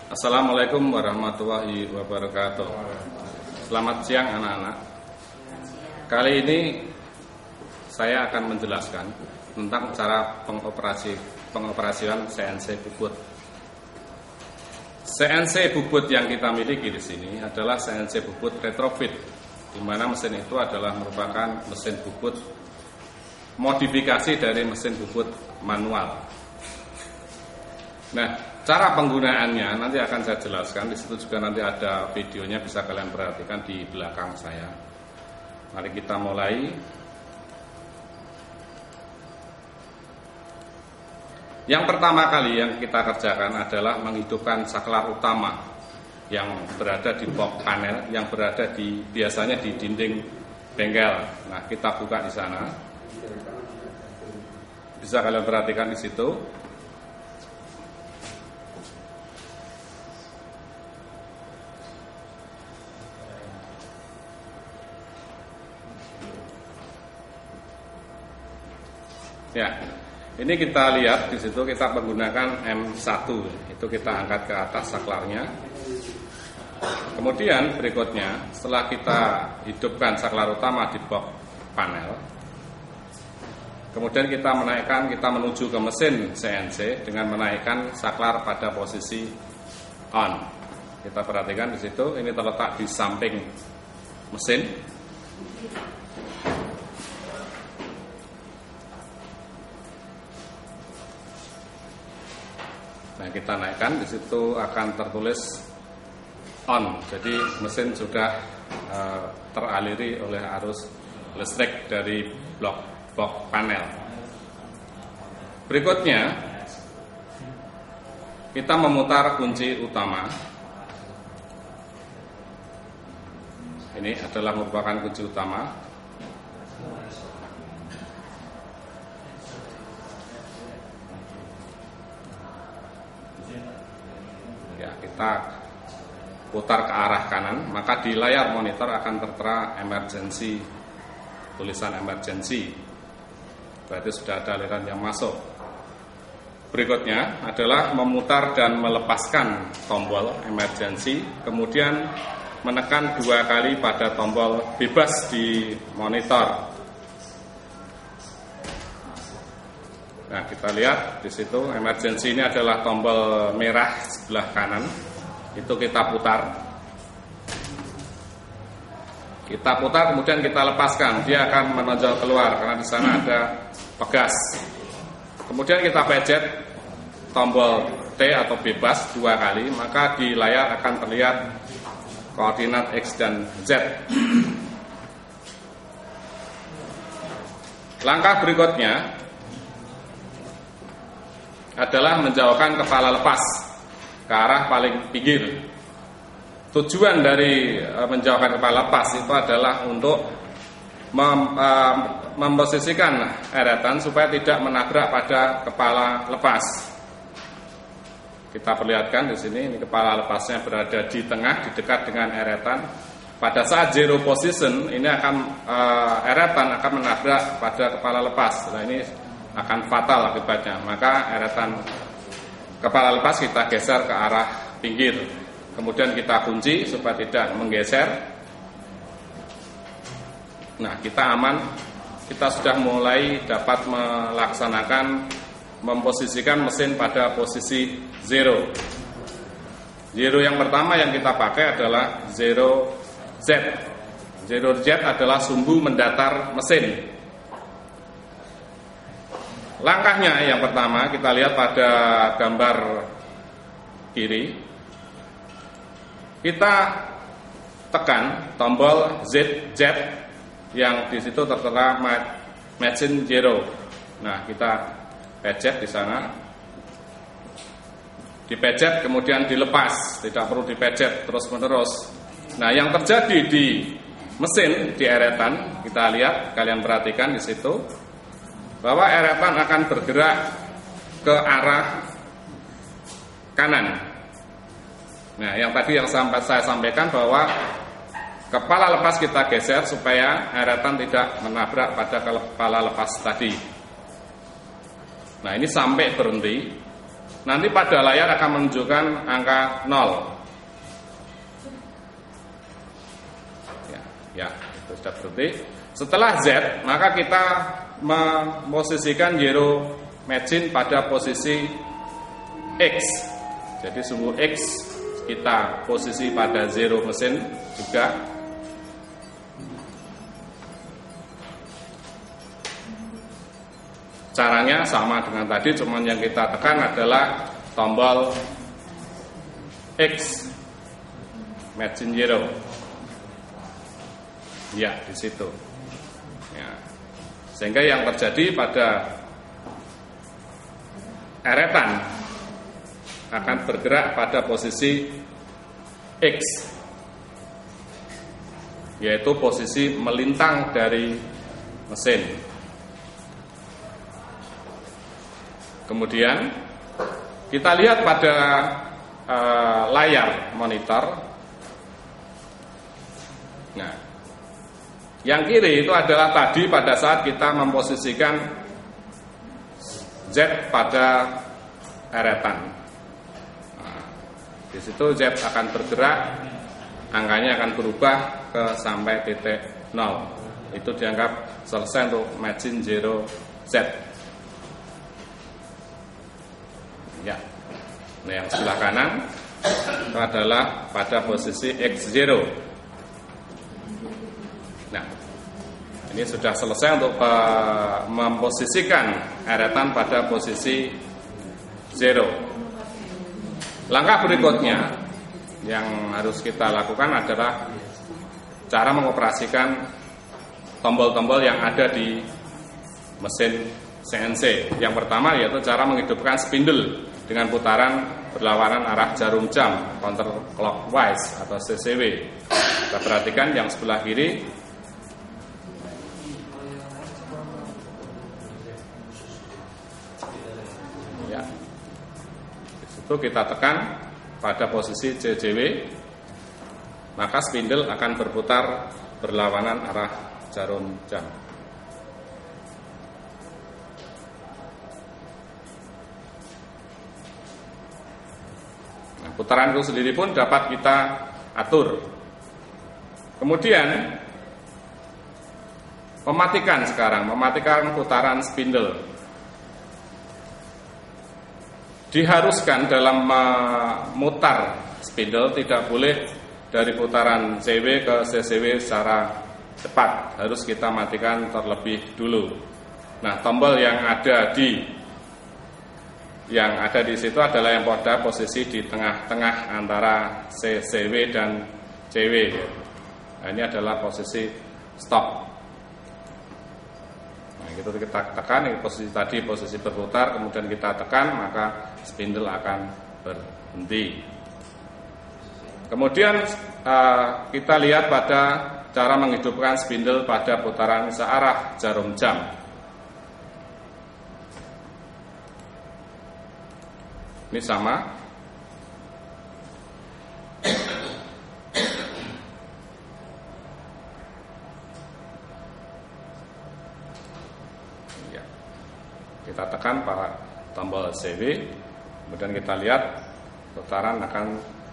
Assalamualaikum warahmatullahi wabarakatuh. Selamat siang anak-anak. Kali ini saya akan menjelaskan tentang cara pengoperasian CNC bubut. CNC bubut yang kita miliki di sini adalah CNC bubut retrofit, di mana mesin itu adalah merupakan mesin bubut modifikasi dari mesin bubut manual. Nah, cara penggunaannya nanti akan saya jelaskan. Di situ juga nanti ada videonya, bisa kalian perhatikan di belakang saya. Mari kita mulai. Yang pertama kali yang kita kerjakan adalah menghidupkan saklar utama yang berada di box panel, yang berada biasanya di dinding bengkel. Nah, kita buka di sana. Bisa kalian perhatikan di situ. Ya, ini kita lihat di situ kita menggunakan M1, itu kita angkat ke atas saklarnya. Kemudian berikutnya, setelah kita hidupkan saklar utama di box panel, kemudian kita menuju ke mesin CNC dengan menaikkan saklar pada posisi on. Kita perhatikan di situ, ini terletak di samping mesin. Nah, kita naikkan, di situ akan tertulis on. Jadi mesin sudah teraliri oleh arus listrik dari box panel. Berikutnya kita memutar kunci utama. Ini adalah merupakan kunci utama. Ya, kita putar ke arah kanan, maka di layar monitor akan tertera emergency, tulisan emergency. Berarti sudah ada aliran yang masuk. Berikutnya adalah memutar dan melepaskan tombol emergency, kemudian menekan 2 kali pada tombol bebas di monitor. Nah, kita lihat di situ emergency ini adalah tombol merah sebelah kanan. Itu kita putar. Kita putar kemudian kita lepaskan. Dia akan menonjol keluar karena di sana ada pegas. Kemudian kita pencet tombol T atau bebas 2 kali, maka di layar akan terlihat koordinat X dan Z. Langkah berikutnya adalah menjauhkan kepala lepas ke arah paling pinggir. Tujuan dari menjauhkan kepala lepas itu adalah untuk memposisikan eretan supaya tidak menabrak pada kepala lepas. Kita perlihatkan di sini, ini kepala lepasnya berada di tengah, di dekat dengan eretan. Pada saat zero position, ini eretan akan menabrak pada kepala lepas. Nah, ini akan fatal akibatnya. Maka eretan kepala lepas kita geser ke arah pinggir. Kemudian kita kunci supaya tidak menggeser. Nah, kita aman. Kita sudah mulai dapat melaksanakan memposisikan mesin pada posisi zero. Zero yang pertama yang kita pakai adalah zero Z. Zero Z adalah sumbu mendatar mesin. Langkahnya yang pertama kita lihat pada gambar kiri. Kita tekan tombol ZZ yang di situ tertera machine zero. Nah, kita pencet di sana. Dipencet kemudian dilepas, tidak perlu dipencet terus-menerus. Nah, yang terjadi di mesin di eretan, kita lihat, kalian perhatikan di situ, bahwa eretan akan bergerak ke arah kanan. Nah, yang tadi yang saya sampaikan bahwa kepala lepas kita geser supaya eretan tidak menabrak pada kepala lepas tadi. Nah, ini sampai berhenti. nanti pada layar akan menunjukkan angka 0. Ya, itu sudah berarti. Setelah Z, maka kita memposisikan zero margin pada posisi X. Jadi sumbu X kita posisi pada zero mesin juga. Caranya sama dengan tadi, cuman yang kita tekan adalah tombol X margin zero. Ya, di situ. Ya. Sehingga yang terjadi pada eretan akan bergerak pada posisi X, yaitu posisi melintang dari mesin. Kemudian kita lihat pada layar monitor. Nah, yang kiri itu adalah tadi pada saat kita memposisikan Z pada eretan. Nah, di situ Z akan bergerak, angkanya akan berubah ke sampai titik 0. Itu dianggap selesai untuk margin zero Z. Ya. Nah, yang sebelah kanan itu adalah pada posisi X0. Nah, ini sudah selesai untuk memposisikan eretan pada posisi 0. Langkah berikutnya yang harus kita lakukan adalah cara mengoperasikan tombol-tombol yang ada di mesin CNC. Yang pertama yaitu cara menghidupkan spindle dengan putaran berlawanan arah jarum jam counterclockwise atau CCW. Kita perhatikan yang sebelah kiri. Ya. Di situ kita tekan pada posisi CCW, maka spindle akan berputar berlawanan arah jarum jam. Putaran itu sendiri pun dapat kita atur. Kemudian mematikan putaran spindle. Diharuskan dalam memutar spindle tidak boleh dari putaran CW ke CCW secara cepat. Harus kita matikan terlebih dulu. Nah, tombol yang ada di situ adalah yang pada posisi di tengah-tengah antara CCW dan CW. Nah, ini adalah posisi stop. Nah, itu kita tekan, ini posisi tadi posisi berputar, kemudian kita tekan, maka spindle akan berhenti. Kemudian kita lihat pada cara menghidupkan spindle pada putaran searah jarum jam. Ini sama. Ya. Kita tekan pada tombol CW, kemudian kita lihat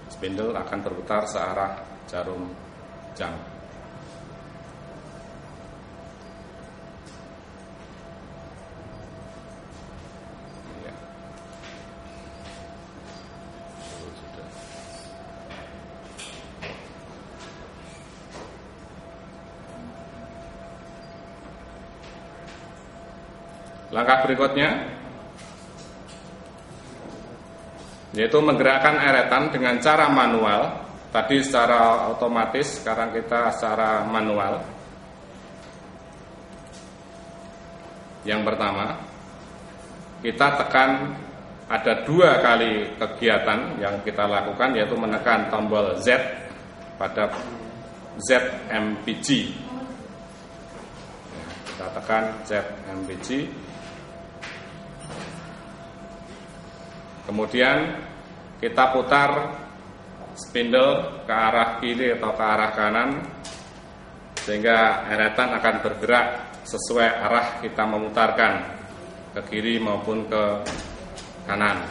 spindle akan berputar searah jarum jam. Langkah berikutnya yaitu menggerakkan eretan dengan cara manual. Tadi secara otomatis, sekarang kita secara manual. Yang pertama, kita tekan, ada 2 kali kegiatan yang kita lakukan, yaitu menekan tombol Z pada ZMPG. Kita tekan ZMPG. Kemudian kita putar spindle ke arah kiri atau ke arah kanan, sehingga eretan akan bergerak sesuai arah kita memutarkan, ke kiri maupun ke kanan.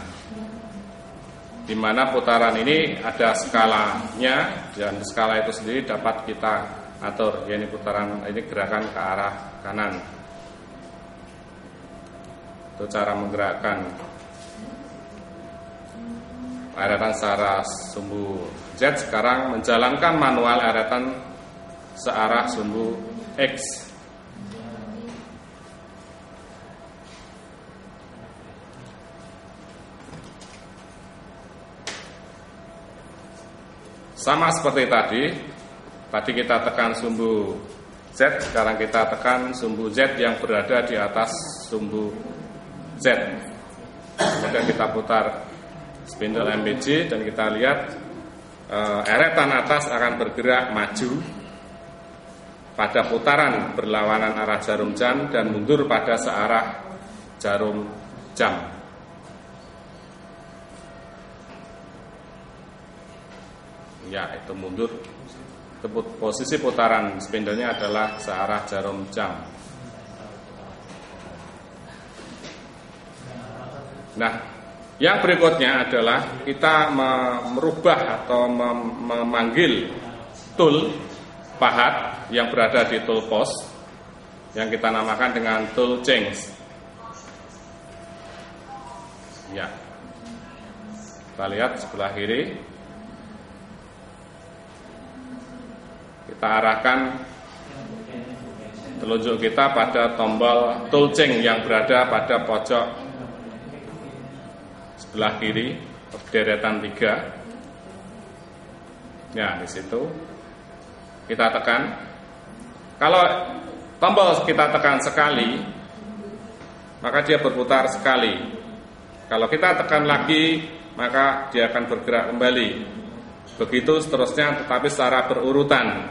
di mana putaran ini ada skalanya, dan skala itu sendiri dapat kita atur. Ini putaran, ini gerakan ke arah kanan. Itu cara menggerakkan eretan searah sumbu Z. Sekarang menjalankan manual eretan searah sumbu X. Sama seperti tadi kita tekan sumbu Z, sekarang kita tekan sumbu Z yang berada di atas sumbu Z. Kemudian kita putar spindle MBJ dan kita lihat eretan atas akan bergerak maju pada putaran berlawanan arah jarum jam dan mundur pada searah jarum jam. Ya, itu mundur. Posisi putaran spindlenya adalah searah jarum jam. Nah, yang berikutnya adalah kita merubah atau memanggil tool pahat yang berada di tool post yang kita namakan dengan tool change. Ya, kita lihat sebelah kiri. Kita arahkan telunjuk kita pada tombol tool change yang berada pada pojok sebelah kiri deretan 3. Ya, di situ kita tekan. Kalau tombol kita tekan sekali, maka dia berputar sekali. Kalau kita tekan lagi, maka dia akan bergerak kembali. Begitu seterusnya, tetapi secara berurutan.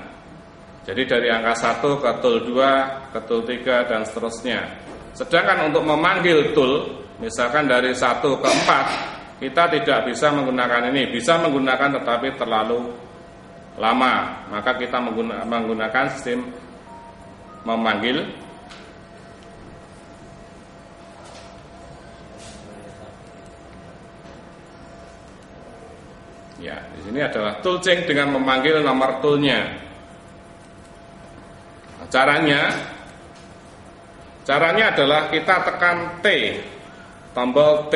Jadi dari angka 1 ke tool 2, ke tool 3 dan seterusnya. Sedangkan untuk memanggil tool, misalkan dari 1 ke 4, kita tidak bisa menggunakan ini. Bisa menggunakan tetapi terlalu lama. Maka kita menggunakan sistem memanggil. Ya, di sini adalah tool change dengan memanggil nomor toolnya. Nah, caranya adalah kita tekan T, tombol T.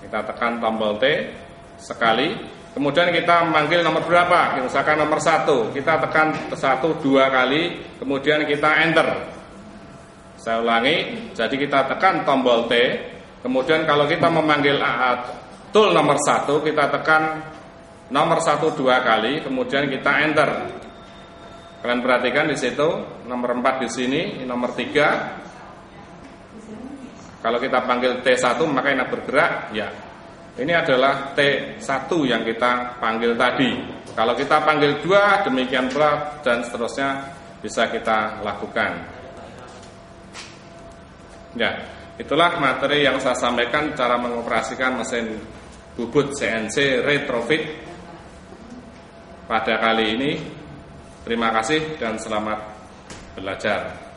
Kita tekan tombol T sekali, kemudian kita memanggil nomor berapa? Misalkan nomor 1, kita tekan 1 2 kali, kemudian kita enter. Saya ulangi, jadi kita tekan tombol T, kemudian kalau kita memanggil tool nomor 1, kita tekan nomor 1 2 kali, kemudian kita enter. Kalian perhatikan di situ, nomor 4 di sini, nomor 3. Kalau kita panggil T1 maka ini bergerak, ya. Ini adalah T1 yang kita panggil tadi. Kalau kita panggil 2, demikian pula dan seterusnya bisa kita lakukan. Ya, itulah materi yang saya sampaikan cara mengoperasikan mesin bubut CNC retrofit pada kali ini. Terima kasih dan selamat belajar.